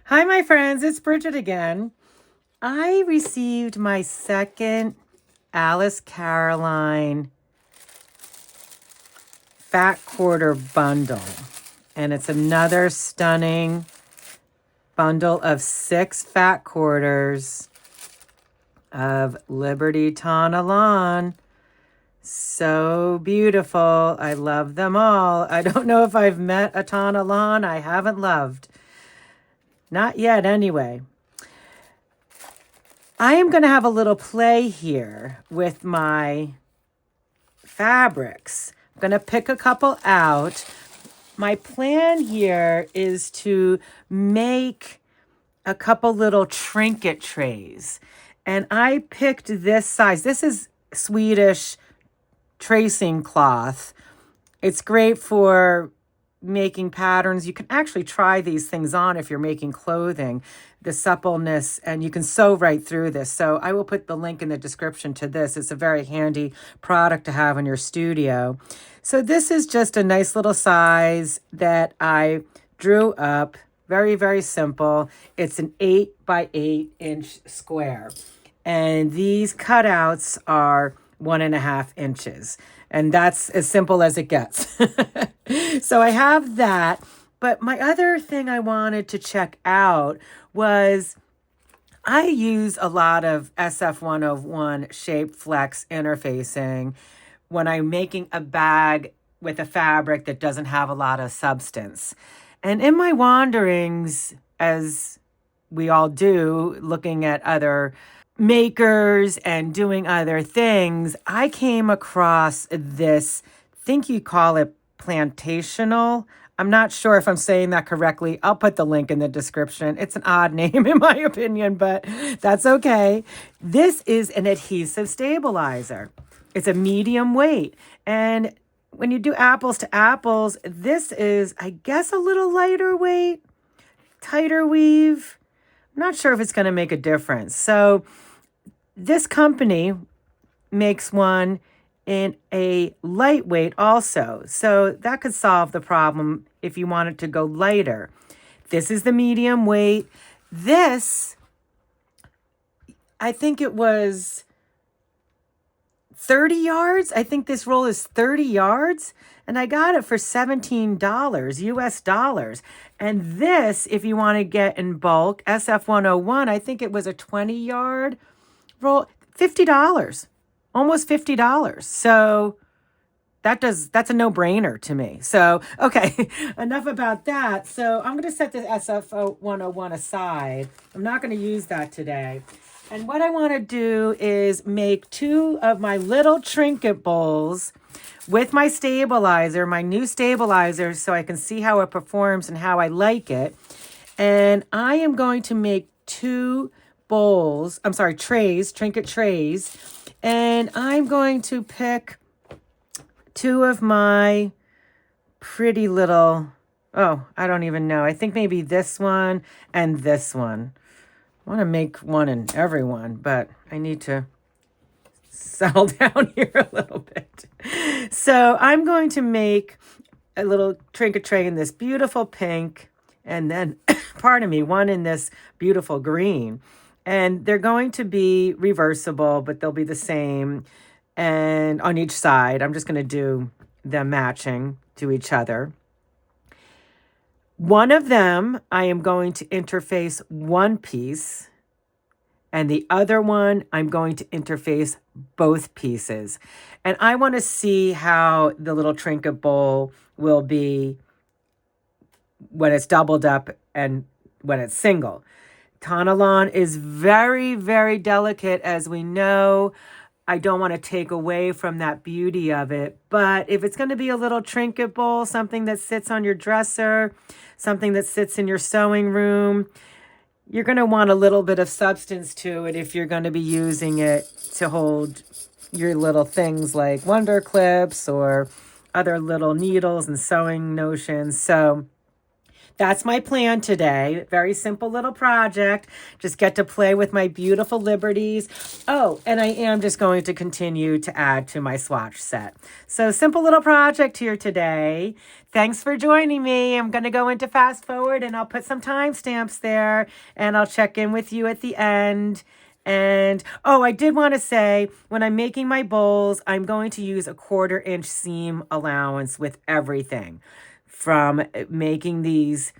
Hi, my friends. It's Bridget again. I received my second Alice Caroline fat quarter bundle, and it's another stunning bundle of 6 fat quarters of Liberty Tana lawn. So beautiful. I love them all. I don't know if I've met a Tana lawn I haven't loved. Not yet, anyway. I am going to have a little play here with my fabrics. I'm going to pick a couple out. My plan here is to make a couple little trinket trays. And I picked this size. This is Swedish tracing cloth. It's great for making patterns. You can actually try these things on if you're making clothing, the suppleness, and you can sew right through this. So I will put the link in the description to this. It's a very handy product to have in your studio. So this is just a nice little size that I drew up. Very, very simple. It's an 8 by 8 inch square. And these cutouts are 1.5 inches. And that's as simple as it gets. So I have that. But my other thing I wanted to check out was I use a lot of SF101 shape flex interfacing when I'm making a bag with a fabric that doesn't have a lot of substance. And in my wanderings, as we all do, looking at other makers and doing other things, I came across this, I think you call it plantational. I'm not sure if I'm saying that correctly. I'll put the link in the description. It's an odd name in my opinion, but that's okay. This is an adhesive stabilizer. It's a medium weight. And when you do apples to apples, this is, I guess, a little lighter weight, tighter weave. I'm not sure if it's going to make a difference. So this company makes one in a lightweight also. So that could solve the problem if you want it to go lighter. This is the medium weight. This, I think it was 30 yards. I think this roll is 30 yards. And I got it for $17 US dollars. And this, if you want to get in bulk, SF101, I think it was a 20-yard roll, $50. Almost $50. So that's a no-brainer to me. So, okay, enough about that. So I'm going to set the SF101 aside. I'm not going to use that today. And what I want to do is make 2 of my little trinket bowls with my stabilizer, my new stabilizer, so I can see how it performs and how I like it. And I am going to make 2 bowls, trays, trinket trays. And I'm going to pick 2 of my pretty little, I don't even know. I think maybe this one and this one. I want to make one in every one, but I need to settle down here a little bit. So I'm going to make a little trinket tray in this beautiful pink, and then, pardon me, one in this beautiful green. And they're going to be reversible, but they'll be the same. And on each side, I'm just going to do them matching to each other. One of them, I am going to interface one piece. And the other one, I'm going to interface both pieces. And I want to see how the little trinket bowl will be when it's doubled up and when it's single. Tana lawn is very, very delicate, as we know. I don't want to take away from that beauty of it. But if it's going to be a little trinket bowl, something that sits on your dresser, something that sits in your sewing room, you're going to want a little bit of substance to it if you're going to be using it to hold your little things like wonder clips or other little needles and sewing notions. So that's my plan today. Very simple little project. Just get to play with my beautiful Liberties. Oh, and I am just going to continue to add to my swatch set. So simple little project here today. Thanks for joining me. I'm going to go into fast forward and I'll put some timestamps there and I'll check in with you at the end. And, oh, I did want to say, when I'm making my bowls, I'm going to use a 1/4 inch seam allowance with everything. From making these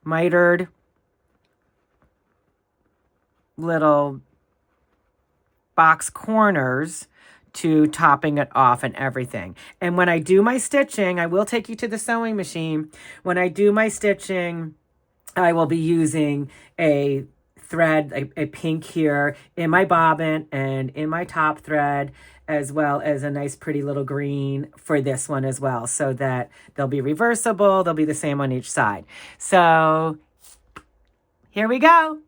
mitered little box corners to topping it off and everything. And when I do my stitching, I will take you to the sewing machine. When I do my stitching, I will be using a thread, a pink here in my bobbin and in my top thread, as well as a nice pretty little green for this one as well, so that they'll be reversible. They'll be the same on each side. So here we go.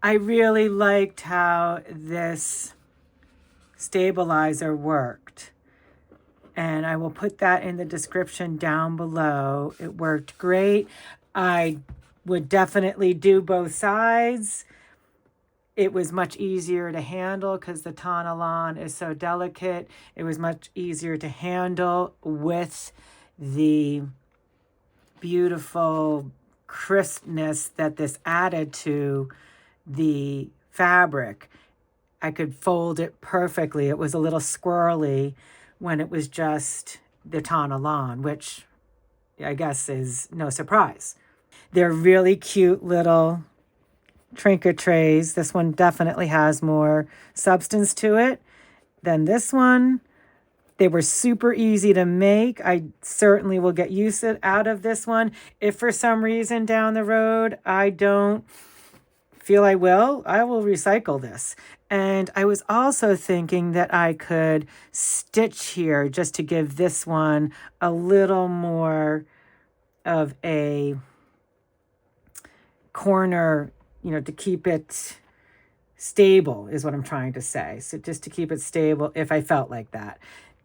I really liked how this stabilizer worked. And I will put that in the description down below. It worked great. I would definitely do both sides. It was much easier to handle because the Tana lawn is so delicate. It was much easier to handle with the beautiful crispness that this added to the fabric. I could fold it perfectly. It was a little squirrely when it was just the Tana lawn, which I guess is no surprise. They're really cute little trinket trays. This one definitely has more substance to it than this one. They were super easy to make. I certainly will get use out of this one. If for some reason down the road I don't feel I will recycle this. And I was also thinking that I could stitch here just to give this one a little more of a corner, to keep it stable is what I'm trying to say. So just to keep it stable if I felt like that.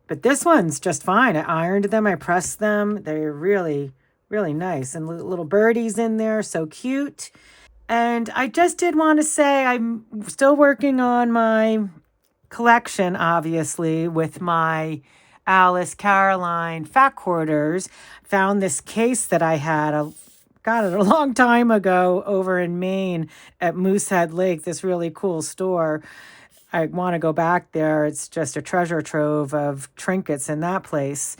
But this one's just fine. I ironed them. I pressed them. They're really, really nice. And little birdies in there. So cute. And I just did want to say I'm still working on my collection, obviously, with my Alice Caroline fat quarters. Found this case that I had, got it a long time ago over in Maine at Moosehead Lake, this really cool store. I want to go back there. It's just a treasure trove of trinkets in that place.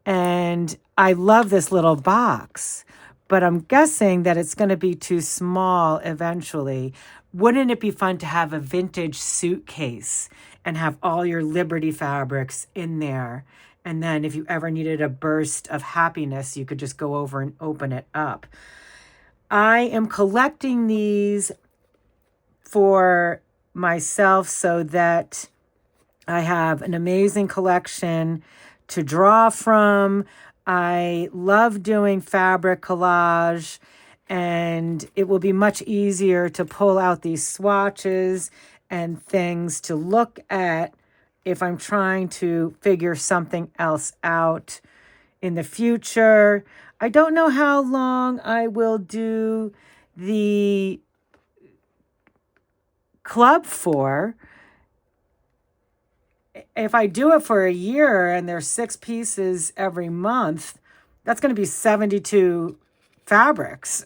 And I love this little box, but I'm guessing that it's going to be too small eventually. Wouldn't it be fun to have a vintage suitcase and have all your Liberty fabrics in there? And then if you ever needed a burst of happiness, you could just go over and open it up. I am collecting these for myself so that I have an amazing collection to draw from. I love doing fabric collage, and it will be much easier to pull out these swatches and things to look at if I'm trying to figure something else out in the future. I don't know how long I will do the club for. If I do it for a year and there's 6 pieces every month, that's going to be 72 fabrics.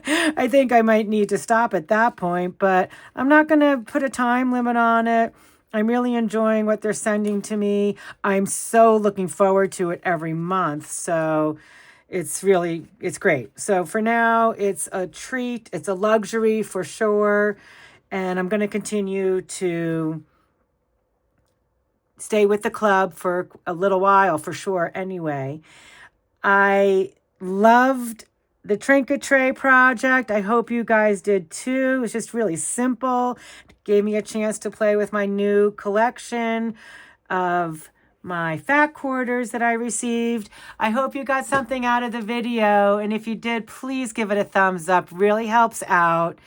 I think I might need to stop at that point, but I'm not going to put a time limit on it. I'm really enjoying what they're sending to me. I'm so looking forward to it every month. So it's great. So for now, it's a treat. It's a luxury for sure. And I'm going to continue to stay with the club for a little while for sure anyway. I loved the Trinket Tray project. I hope you guys did too. It was just really simple. It gave me a chance to play with my new collection of my fat quarters that I received. I hope you got something out of the video. And if you did, please give it a thumbs up. Really helps out.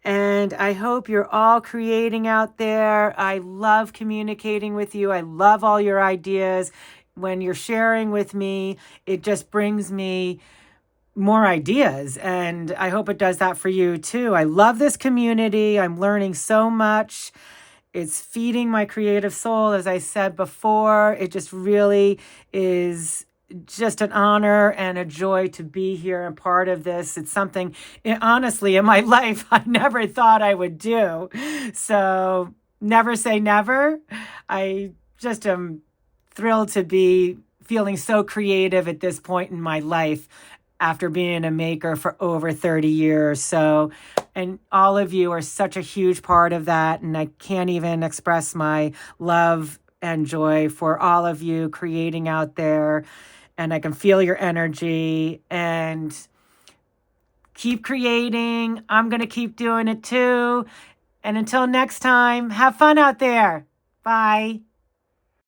And I hope you're all creating out there. I love communicating with you. I love all your ideas. When you're sharing with me, it just brings me more ideas. And I hope it does that for you too. I love this community. I'm learning so much. It's feeding my creative soul, as I said before. It just really is just an honor and a joy to be here and part of this. It's something, honestly, in my life, I never thought I would do. So never say never. I just am thrilled to be feeling so creative at this point in my life. after being a maker for over 30 years. So, and all of you are such a huge part of that. And I can't even express my love and joy for all of you creating out there. And I can feel your energy, and keep creating. I'm going to keep doing it too. And until next time, have fun out there. Bye.